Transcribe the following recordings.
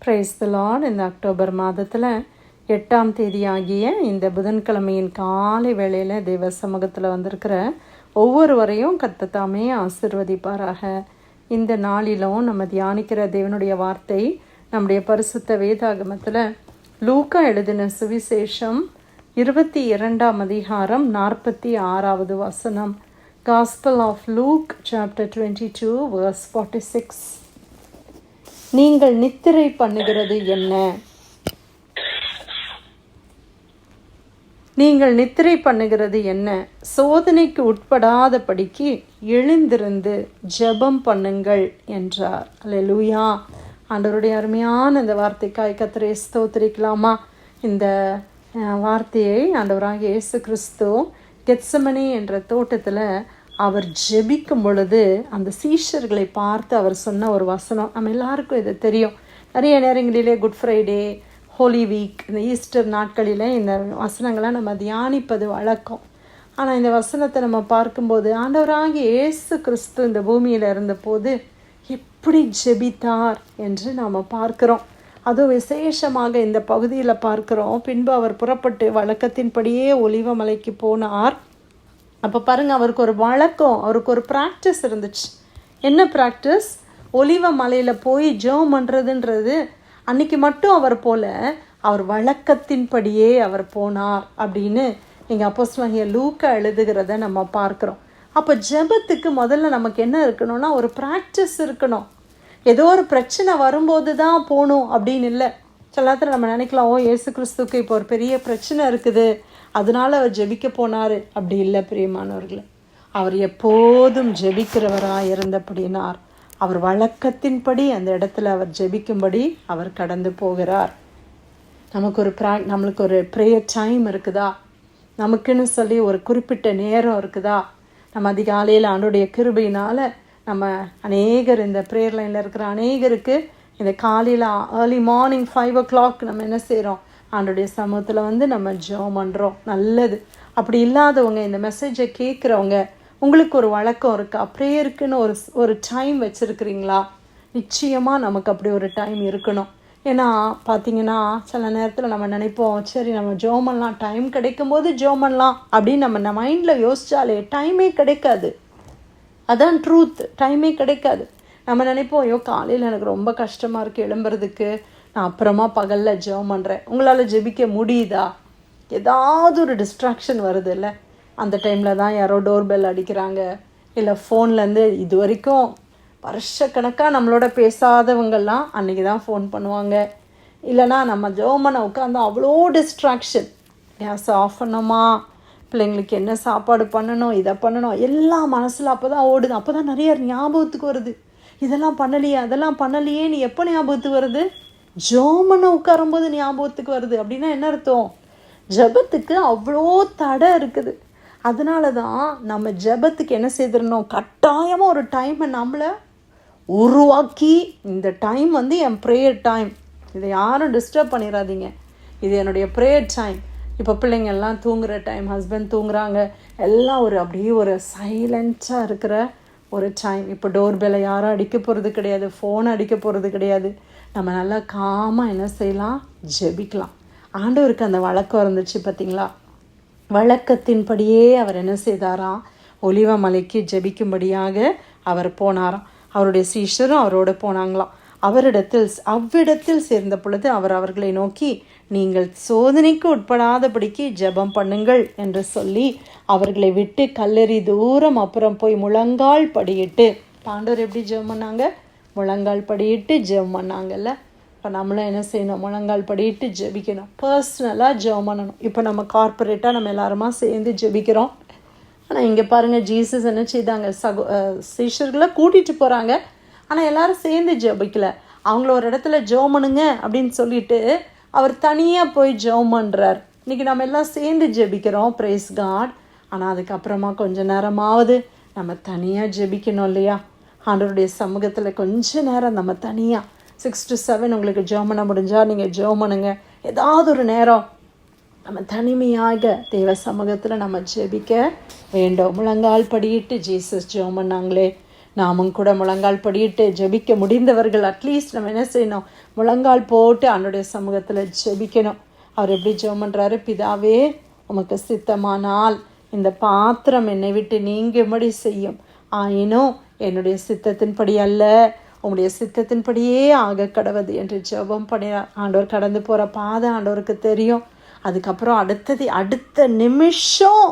Praise the Lord. இந்த October மாதத்தில் 8ஆம் தேதி ஆகிய இந்த புதன்கிழமையின் காலை வேளையில் தேவ சமூகத்தில் வந்திருக்கிற ஒவ்வொருவரையும் கர்த்தர் தாமே ஆசீர்வதிப்பாராக. இந்த நாளிலும் நம்ம தியானிக்கிற தேவனுடைய வார்த்தை நம்முடைய பரிசுத்த வேதாகமத்தில் லூக்கா எழுதின சுவிசேஷம் 22ஆம் அதிகாரம் 46வது வசனம். Gospel of Luke chapter 22 verse 46. நீங்கள் நித்திரை பண்ணுகிறது என்ன? நீங்கள் நித்திரை பண்ணுகிறது என்ன? சோதனைக்கு உட்படாதபடிக்கு எழுந்திருந்து ஜெபம் பண்ணுங்கள் என்றார். அல்லேலூயா. ஆண்டவருடைய அருமையான இந்த வார்த்தைக்காய் கர்த்தரை ஸ்தோத்திரிக்கலாமா? இந்த வார்த்தையை ஆண்டவராகிய இயேசு கிறிஸ்து கெத்செமனே என்ற தோட்டத்தில் அவர் ஜெபிக்கும் பொழுது அந்த சீஷர்களை பார்த்து அவர் சொன்ன ஒரு வசனம். நம்ம எல்லாருக்கும் இது தெரியும். நிறைய நேரங்களிலே குட் ஃப்ரைடே, ஹோலி வீக், இந்த ஈஸ்டர் நாட்களில் இந்த வசனங்களை நம்ம தியானிப்பது வழக்கம். ஆனால் இந்த வசனத்தை நம்ம பார்க்கும்போது ஆண்டவராகிய இயேசு கிறிஸ்து இந்த பூமியில் இருந்தபோது எப்படி ஜெபித்தார் என்று நாம் பார்க்கிறோம். அதுவும் விசேஷமாக இந்த பகுதியில் பார்க்குறோம். பின்பு அவர் புறப்பட்டு வழக்கத்தின்படியே ஒலிவ மலைக்கு போனார். அப்போ பாருங்கள், அவருக்கு ஒரு வழக்கம், அவருக்கு ஒரு ப்ராக்டிஸ் இருந்துச்சு. என்ன ப்ராக்டிஸ்? ஒலிவ மலையில் போய் ஜெபம் பண்ணுறதுன்றது அன்னைக்கு மட்டும் அவர் போல, அவர் வழக்கத்தின்படியே அவர் போனார் அப்படின்னு இங்கே அப்போஸ்தலனாகிய லூக்கா எழுதுகிறத நம்ம பார்க்குறோம். அப்போ ஜெபத்துக்கு முதல்ல நமக்கு என்ன இருக்கணும்னா ஒரு ப்ராக்டிஸ் இருக்கணும். ஏதோ ஒரு பிரச்சனை வரும்போது தான் போகணும் அப்படின்னு இல்லை. சில நேரத்தில் நம்ம நினைக்கலாம், இயேசு கிறிஸ்துக்கு இப்போ ஒரு பெரிய பிரச்சனை இருக்குது, அதனால அவர் ஜெபிக்க போனார். அப்படி இல்லை பிரியமானவர்களே. அவர் எப்போதும் ஜெபிக்கிறவராக இருந்தபடினார் அவர் வழக்கத்தின்படி அந்த இடத்துல அவர் ஜெபிக்கும்படி அவர் கடந்து போகிறார். நம்மளுக்கு ஒரு ப்ரேயர் டைம் இருக்குதா? நமக்குன்னு சொல்லி ஒரு குறிப்பிட்ட நேரம் இருக்குதா? நம்ம அதிகாலையில் ஆண்டோடைய கிருபையினால் நம்ம அநேகர் இந்த ப்ரேயர் லைனில் இருக்கிற அநேகருக்கு இந்த காலையில் ஏர்லி மார்னிங் 5 o'clock நம்ம என்ன செய்கிறோம்? ஆண்டோடைய சமூகத்தில் நம்ம ஜெபம் பண்ணுறோம். நல்லது. அப்படி இல்லாதவங்க, இந்த மெசேஜை கேட்குறவங்க, உங்களுக்கு ஒரு வழக்கம் இருக்கா? ப்ரேயருக்குன்னு ஒரு டைம் வச்சுருக்கிறீங்களா? நிச்சயமாக நமக்கு அப்படி ஒரு டைம் இருக்கணும். ஏன்னா பார்த்தீங்கன்னா சில நேரத்தில் நம்ம நினைப்போம், சரி நம்ம ஜெபம் பண்ணலாம், டைம் கிடைக்கும்போது ஜெபம் பண்ணலாம் அப்படின்னு நம்ம மைண்டில் யோசித்தாலே டைமே கிடைக்காது. அதான் ட்ரூத். டைமே கிடைக்காது. நம்ம நினைப்போம், காலையில் எனக்கு ரொம்ப கஷ்டமாக இருக்குது எழும்புறதுக்கு, நான் அப்புறமா பகலில் ஜெபம் பண்ணுறேன். உங்களால் ஜெபிக்க முடியுதா? ஏதாவது ஒரு டிஸ்ட்ராக்ஷன் வருது இல்லை? அந்த டைமில் தான் யாரோ டோர் பெல் அடிக்கிறாங்க, இல்லை ஃபோன்லேருந்து இது வரைக்கும் வருஷக்கணக்காக நம்மளோட பேசாதவங்கள்லாம் அன்றைக்கி தான் ஃபோன் பண்ணுவாங்க. இல்லைனா நம்ம ஜெபம் பண்ண உட்காந்து அவ்வளோ டிஸ்ட்ராக்ஷன். கேஸ் ஆஃப் பண்ணோமா, பிள்ளைங்களுக்கு என்ன சாப்பாடு பண்ணணும், இதை பண்ணணும், எல்லாம் மனசில் அப்போ தான் ஓடுது. அப்போ தான் நிறைய ஞாபகத்துக்கு வருது. இதெல்லாம் பண்ணலையே, அதெல்லாம் பண்ணலையே. நீ எப்போ ஞாபகத்துக்கு வருது? ஜெபம்னு உட்காரும்போது ஞாபகத்துக்கு வருது. அப்படின்னா என்ன அர்த்தம்? ஜெபத்துக்கு அவ்வளோ தடை இருக்குது. அதனால தான் நம்ம ஜெபத்துக்கு என்ன செய்திடணும்? கட்டாயமாக ஒரு டைமை நம்மளை உருவாக்கி, இந்த டைம் என் ப்ரேயர் டைம், இதை யாரும் டிஸ்டர்ப் பண்ணிடாதீங்க, இது என்னுடைய ப்ரேயர் டைம். இப்போ பிள்ளைங்கள்லாம் தூங்குகிற டைம், ஹஸ்பண்ட் தூங்குறாங்க, எல்லாம் அப்படியே ஒரு சைலண்ட்டாக இருக்கிற ஒரு டைம். இப்போ டோர் பெல்லை யாரும் அடிக்க போகிறது கிடையாது, ஃபோன் அடிக்க போகிறது கிடையாது. நம்ம நல்லா காமாக என்ன செய்யலாம்? ஜெபிக்கலாம். ஆண்டவருக்கு அந்த வழக்கம் இருந்துச்சு பார்த்தீங்களா? வழக்கத்தின்படியே அவர் என்ன செய்தாராம்? ஒலிவ மலைக்கு ஜெபிக்கும்படியாக அவர் போனாராம். அவருடைய சீஷரும் அவரோடு போனாங்களாம். அவ்விடத்தில் சேர்ந்த பொழுது அவர் அவர்களை நோக்கி, நீங்கள் சோதனைக்கு உட்படாதபடிக்கு ஜெபம் பண்ணுங்கள் என்று சொல்லி அவர்களை விட்டு கல்லறி தூரம் அப்புறம் போய் முழங்கால் படியிட்டு, ஆண்டவர் எப்படி ஜெபம் பண்ணாங்க? முழங்கால் படியிட்டு ஜெபம் பண்ணாங்கல்ல. இப்போ நம்மளும் என்ன செய்யணும்? முழங்கால் படியிட்டு ஜெபிக்கணும். பர்சனலாக ஜெபம் பண்ணணும். இப்போ நம்ம கார்பரேட்டாக நம்ம எல்லாருமா சேர்ந்து ஜெபிக்கிறோம். ஆனால் இங்கே பாருங்கள், ஜீசஸ் என்ன செய்தாங்க? சீஷர்களை கூட்டிகிட்டு போகிறாங்க, ஆனால் எல்லாரும் சேர்ந்து ஜெபிக்கலை. அவங்கள ஒரு இடத்துல ஜெபம் பண்ணுங்க அப்படின்னு சொல்லிட்டு அவர் தனியாக போய் ஜெபம் பண்ணுறார். இன்றைக்கி நம்ம எல்லாம் சேர்ந்து ஜெபிக்கிறோம், ப்ரைஸ் காட். ஆனால் அதுக்கப்புறமா கொஞ்சம் நேரமாவது நம்ம தனியாக ஜெபிக்கணும் இல்லையா? ஆண்டவருடைய சமூகத்தில் கொஞ்ச நேரம் நம்ம தனியாக 6 to 7 உங்களுக்கு ஜெபம் பண்ண முடிஞ்சால் நீங்கள் ஜெபம் பண்ணுங்க. ஏதாவது ஒரு நேரம் நம்ம தனிமையாக தேவ சமூகத்தில் நம்ம ஜெபிக்க வேண்டும். முழங்கால் படியிட்டு ஜீசஸ் ஜெபம் பண்ணாங்களே, நாமும் கூட முழங்கால் படியிட்டு ஜெபிக்க முடிந்தவர்கள் அட்லீஸ்ட் நம்ம என்ன செய்யணும், முழங்கால் போட்டு ஆண்டோடைய சமூகத்தில் ஜெபிக்கணும். அவர் எப்படி ஜெபம் பண்ணுறாரு, பிதாவே உமக்கு சித்தமானால் இந்த பாத்திரம் என்னை விட்டு நீங்கும்படி செய்யும், ஆயினும் என்னுடைய சித்தத்தின்படி அல்ல உங்களுடைய சித்தத்தின்படியே ஆக கடவுது என்று ஜெபம் பண்ணினார். ஆண்டவர் கடந்து போகிற பாதை ஆண்டவருக்கு தெரியும். அதுக்கப்புறம் அடுத்த நிமிஷம்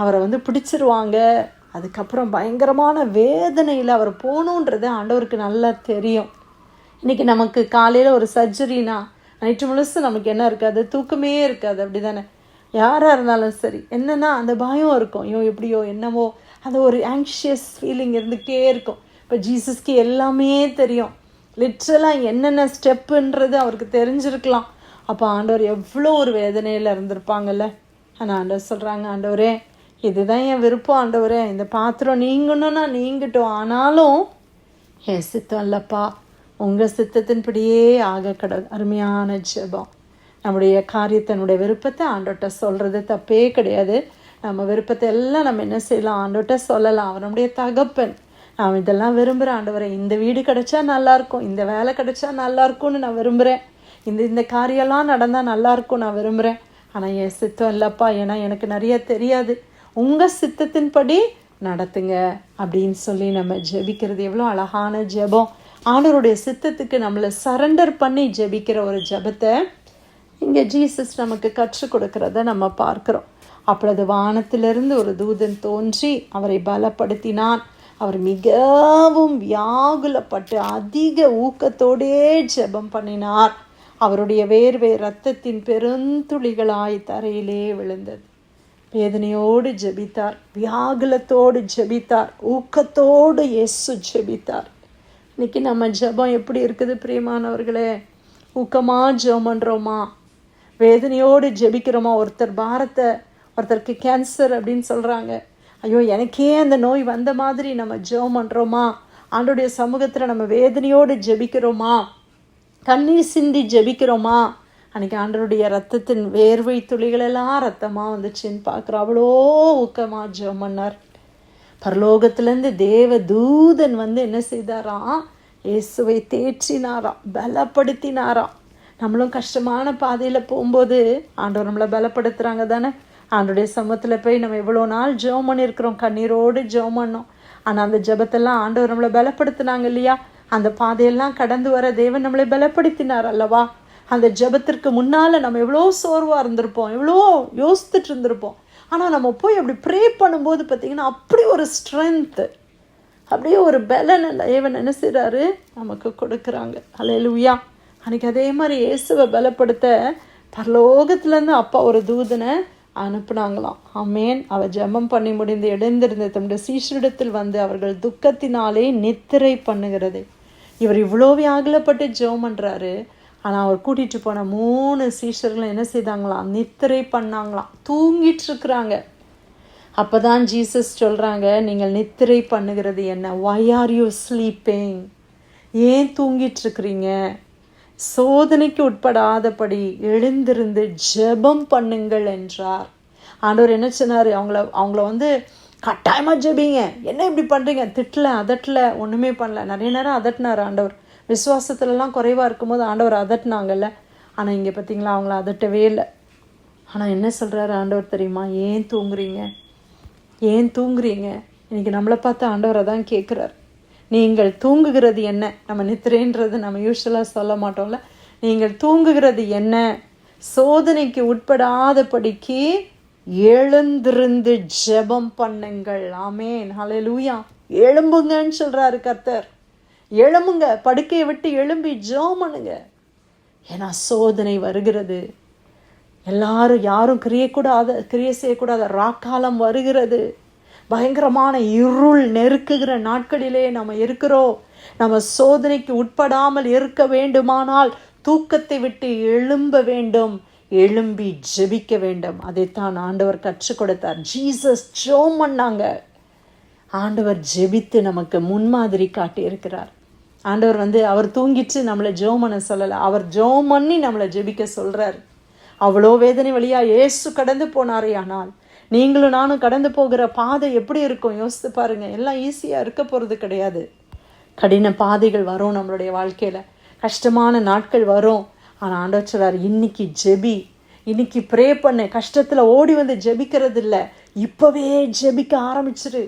அவரை பிடிச்சிருவாங்க. அதுக்கப்புறம் பயங்கரமான வேதனையில் அவர் போகணுன்றது ஆண்டவருக்கு நல்லா தெரியும். இன்றைக்கி நமக்கு காலையில் ஒரு சர்ஜரினா நைட்டு முழுசு நமக்கு என்ன இருக்காது, தூக்கமே இருக்காது, அப்படி தானே? யாராக இருந்தாலும் சரி, என்னென்னா அந்த பயம் இருக்கும், எப்படியோ என்னவோ, அந்த ஒரு ஆங்ஷியஸ் ஃபீலிங் இருந்துகிட்டே இருக்கும். இப்போ ஜீசஸ்க்கு எல்லாமே தெரியும், லிட்ரலாக என்னென்ன ஸ்டெப்புன்றது அவருக்கு தெரிஞ்சிருக்கலாம். அப்போ ஆண்டவர் எவ்வளோ ஒரு வேதனையில் இருந்திருப்பாங்கல்ல. ஆனால் ஆண்டவர் சொல்கிறாங்க, ஆண்டவரே இதுதான் என் விருப்பம், ஆண்டவரே இந்த பாத்திரம் நீங்கணும்னா நீங்கட்டும், ஆனாலும் என் சித்தம் இல்லைப்பா, உங்கள் சித்தத்தின்படியே ஆக கடவுள். அருமையான ஜெபம். நம்முடைய காரியத்தினுடைய விருப்பத்தை ஆண்டோட்ட சொல்கிறது தப்பே கிடையாது. நம்ம விருப்பத்தை எல்லாம் நம்ம என்ன செய்யலாம், ஆண்டோட்ட சொல்லலாம். அவர் நம்முடைய தகப்பன். நான் இதெல்லாம் விரும்புகிறேன் ஆண்டவரே, இந்த வீடு கிடைச்சா நல்லாயிருக்கும், இந்த வேலை கிடைச்சா நல்லாயிருக்கும்னு நான் விரும்புகிறேன், இந்த காரியெல்லாம் நடந்தால் நல்லாயிருக்கும் நான் விரும்புகிறேன். ஆனால் என் சித்தம் இல்லைப்பா, ஏன்னா எனக்கு நிறைய தெரியாது, உங்கள் சித்தத்தின்படி நடத்துங்க அப்படின்னு சொல்லி நம்ம ஜெபிக்கிறது எவ்வளோ அழகான ஜெபம். ஆண்டவருடைய சித்தத்துக்கு நம்மளை சரண்டர் பண்ணி ஜெபிக்கிற ஒரு ஜெபத்தை இங்கே ஜீசஸ் நமக்கு கற்றுக் கொடுக்கிறத நம்ம பார்க்குறோம். அப்பொழுது வானத்திலிருந்து ஒரு தூதன் தோன்றி அவரை பலப்படுத்தினான். அவர் மிகவும் வியாகுலப்பட்டு அதிக ஊக்கத்தோடே ஜெபம் பண்ணினார். அவருடைய வேர்வை இரத்தத்தின் பெருந்துளிகளாய் தரையிலே விழுந்தது. வேதனையோடு ஜெபித்தார், வியாகுலத்தோடு ஜெபித்தார், ஊக்கத்தோடு இயேசு ஜெபித்தார். இன்னைக்கு நம்ம ஜெபம் எப்படி இருக்குது பிரியமானவர்களே? ஊக்கமாக ஜெபம் பண்ணுறோமா? வேதனையோடு ஜெபிக்கிறோமா? ஒருத்தருக்கு கேன்சர் அப்படின்னு சொல்கிறாங்க, ஐயோ எனக்கே அந்த நோய் வந்த மாதிரி நம்ம ஜெபம் பண்ணுறோமா? ஆண்டோடைய சமூகத்தில் நம்ம வேதனையோடு ஜெபிக்கிறோமா? கண்ணீர் சிந்தி ஜெபிக்கிறோமா? அன்றைக்கி ஆண்டவருடைய ரத்தத்தின் வேர்வை துளிகளெல்லாம் ரத்தமாக வந்துச்சுன்னு பார்க்குறோம். அவ்வளோ ஊக்கமாக ஜெபம் பண்ணார். பரலோகத்திலேருந்து தேவ தூதன் என்ன செய்தாராம், இயேசுவை தேற்றினாராம், பலப்படுத்தினாராம். நம்மளும் கஷ்டமான பாதையில் போகும்போது ஆண்டவர் நம்மளை பலப்படுத்துகிறாங்க தானே. ஆண்டோடைய சமூகத்தில் போய் நம்ம எவ்வளோ நாள் ஜெபம் பண்ணியிருக்கிறோம், கண்ணீரோடு ஜெபம் பண்ணோம். ஆனால் அந்த ஜெபத்தெல்லாம் ஆண்டவர் நம்மளை பலப்படுத்தினாங்க இல்லையா? அந்த பாதையெல்லாம் கடந்து வர தேவன் நம்மளை பலப்படுத்தினார் அல்லவா? அந்த ஜெபத்திற்கு முன்னால் நம்ம எவ்வளோ சோர்வாக இருந்திருப்போம், எவ்வளோ யோசித்துட்டு இருந்திருப்போம். ஆனால் நம்ம போய் அப்படி ப்ரே பண்ணும்போது பார்த்திங்கன்னா அப்படி ஒரு ஸ்ட்ரென்த்து, அப்படியே ஒரு பலன் தேவன் என்ன செய்கிறாரு நமக்கு கொடுக்குறாங்க. அல்லேலூயா. அன்றைக்கி அதே மாதிரி இயேசுவை பலப்படுத்த பரலோகத்துலேருந்து அப்பா ஒரு தூதனை அனுப்புனாங்களாம். ஆமேன். அவர் ஜெபம் பண்ணி முடிந்து எழுந்திருந்த தம்முடைய சீஷரிடத்தில் அவர்கள் துக்கத்தினாலே நித்திரை பண்ணுகிறது. இவர் இவ்வளோ வியாகுலப்பட்டு ஜெபம் பண்ணுறாரு. ஆனால் அவர் கூட்டிகிட்டு போன 3 சீஷர்களும் என்ன செய்தாங்களாம், நித்திரை பண்ணாங்களாம், தூங்கிட்டு இருக்கிறாங்க. அப்போ தான் ஜீசஸ் சொல்கிறாங்க, நீங்கள் நித்திரை பண்ணுகிறது என்ன? why are you sleeping? ஏன் தூங்கிட்டு இருக்கிறீங்க? சோதனைக்கு உட்படாதபடி எழுந்திருந்து ஜெபம் பண்ணுங்கள் என்றார். ஆண்டவர் என்ன சொன்னார், அவங்கள கட்டாயமாக ஜெபிங்க, என்ன இப்படி பண்ணுறீங்க? திட்டல, அதட்டல, ஒன்றுமே பண்ணல. நிறைய நேரம் அதட்டினார் ஆண்டவர். விசுவாசத்துலலாம் குறைவாக இருக்கும்போது ஆண்டவர் அதட்டினாங்கல்ல. ஆனால் இங்கே பார்த்தீங்களா, அவங்கள அதட்டவே இல்லை. ஆனால் என்ன சொல்கிறாரு ஆண்டவர் தெரியுமா? ஏன் தூங்குறீங்க, ஏன் தூங்குறீங்க? இன்றைக்கி நம்மளை பார்த்து ஆண்டவரை தான் கேட்குறார். நீங்கள் தூங்குகிறது என்ன? நம்ம நித்திரைன்றது நம்ம யூஸ்வலாக சொல்ல மாட்டோம்ல. நீங்கள் தூங்குகிறது என்ன? சோதனைக்கு உட்படாதபடிக்கு எழுந்திருந்து ஜெபம் பண்ணுங்கள். ஆமேன். ஹல்லேலூயா. எழும்புங்கன்னு சொல்கிறாரு கர்த்தர். எழும்புங்க, படுக்கையை விட்டு எழும்பி ஜெபம் பண்ணுங்க. ஏன்னா சோதனை வருகிறது. யாரும் கிரியை செய்யக்கூடாத ராக்காலம் வருகிறது. பயங்கரமான இருள் நெருக்குகிற நாட்களிலே நம்ம இருக்கிறோம். நம்ம சோதனைக்கு உட்படாமல் இருக்க வேண்டுமானால் தூக்கத்தை விட்டு எழும்ப வேண்டும், எழும்பி ஜெபிக்க வேண்டும். அதைத்தான் ஆண்டவர் கற்றுக் கொடுத்தார். ஜீசஸ் ஜெபம் பண்ணாங்க. ஆண்டவர் ஜெபித்து நமக்கு முன்மாதிரி காட்டி இருக்கிறார். ஆண்டவர் அவர் தூங்கிட்டு நம்மளை ஜெபம் பண்ண சொல்லலை, அவர் ஜெபம் பண்ணி நம்மளை ஜெபிக்க சொல்கிறார். அவ்வளோ வேதனை வழியாக இயேசு கடந்து போனாரே. ஆனால் நீங்களும் நானும் கடந்து போகிற பாதை எப்படி இருக்கும் யோசித்து பாருங்க. எல்லாம் ஈஸியாக இருக்க போகிறது கிடையாது. கடின பாதைகள் வரும், நம்மளுடைய வாழ்க்கையில் கஷ்டமான நாட்கள் வரும். ஆனால் ஆண்டவர் சொல்றார், இன்னைக்கு ஜெபி, இன்னைக்கு ப்ரே பண்ணு. கஷ்டத்தில் ஓடி வந்து ஜெபிக்கிறது இல்லை, இப்போவே ஜெபிக்க ஆரம்பிச்சிரு.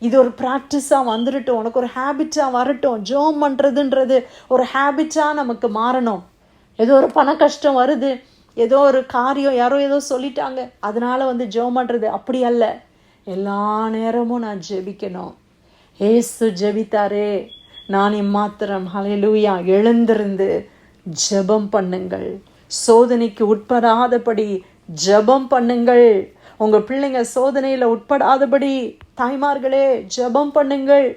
இது ஒரு ப்ராக்டிஸாக வந்துடட்டும், உனக்கு ஒரு ஹேபிட்டாக வரட்டும். ஜெபம் பண்ணுறதுன்றது ஒரு ஹேபிட்டாக நமக்கு மாறணும். ஏதோ ஒரு பண கஷ்டம் வருது, ஏதோ ஒரு காரியம், யாரோ ஏதோ சொல்லிட்டாங்க, அதனால வந்து ஜெபம் பண்ணுறது அப்படி அல்ல. எல்லா நேரமும் நான் ஜெபிக்கணும். ஏசு ஜெபித்தாரே, நான் இம்மாத்திரம். ஹல்லேலூயா. எழுந்திருந்து ஜெபம் பண்ணுங்கள். சோதனைக்கு உட்படாதபடி ஜெபம் பண்ணுங்கள். உங்கள் பிள்ளைங்க சோதனையில் உட்படாதபடி தாய்மார்களே ஜெபம் பண்ணுங்கள்.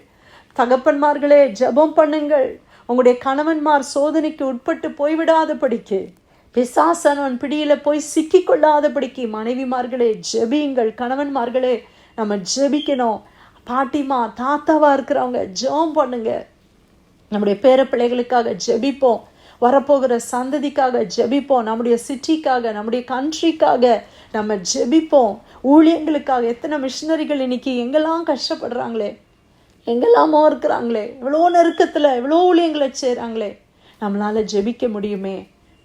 தகப்பன்மார்களே ஜெபம் பண்ணுங்கள். உங்களுடைய கணவன்மார் சோதனைக்கு உட்பட்டு போய்விடாதபடிக்கு, பிசாசனவன் பிடியில் போய் சிக்கி கொள்ளாதபடிக்கு மனைவிமார்களே ஜெபியுங்கள். கணவன்மார்களே நம்ம ஜெபிக்கணும். பாட்டிமா தாத்தாவாக இருக்கிறவங்க ஜெபம் பண்ணுங்க. நம்முடைய பேர பிள்ளைகளுக்காக ஜெபிப்போம். வரப்போகிற சந்ததிக்காக ஜெபிப்போம். நம்முடைய சிட்டிக்காக, நம்முடைய கண்ட்ரிக்காக நம்ம ஜெபிப்போம். ஊழியங்களுக்காக. எத்தனை மிஷினரிகள் இன்னைக்கு எங்கெல்லாம் கஷ்டப்படுறாங்களே, எங்கெல்லாமோ இருக்கிறாங்களே, எவ்வளோ நெருக்கத்தில் எவ்வளோ ஊழியங்களை செய்கிறாங்களே. நம்மளால் ஜெபிக்க முடியுமே.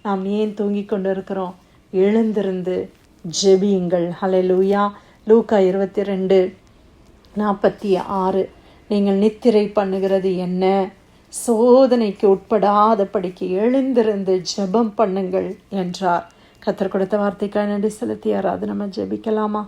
நாம் ஏன் தூங்கி கொண்டு இருக்கிறோம்? எழுந்திருந்து ஜெபியுங்கள். ஹல்லேலூயா. லூக்கா 22:46. நீங்கள் நித்திரை பண்ணுகிறது என்ன? சோதனைக்கு உட்படாதபடிக்கு எழுந்திருந்து ஜெபம் பண்ணுங்கள் என்றார். கர்த்தர் கொடுத்த வார்த்தைக்காக நன்றி செலுத்தி யாராவது நம்ம ஜெபிக்கலாமா?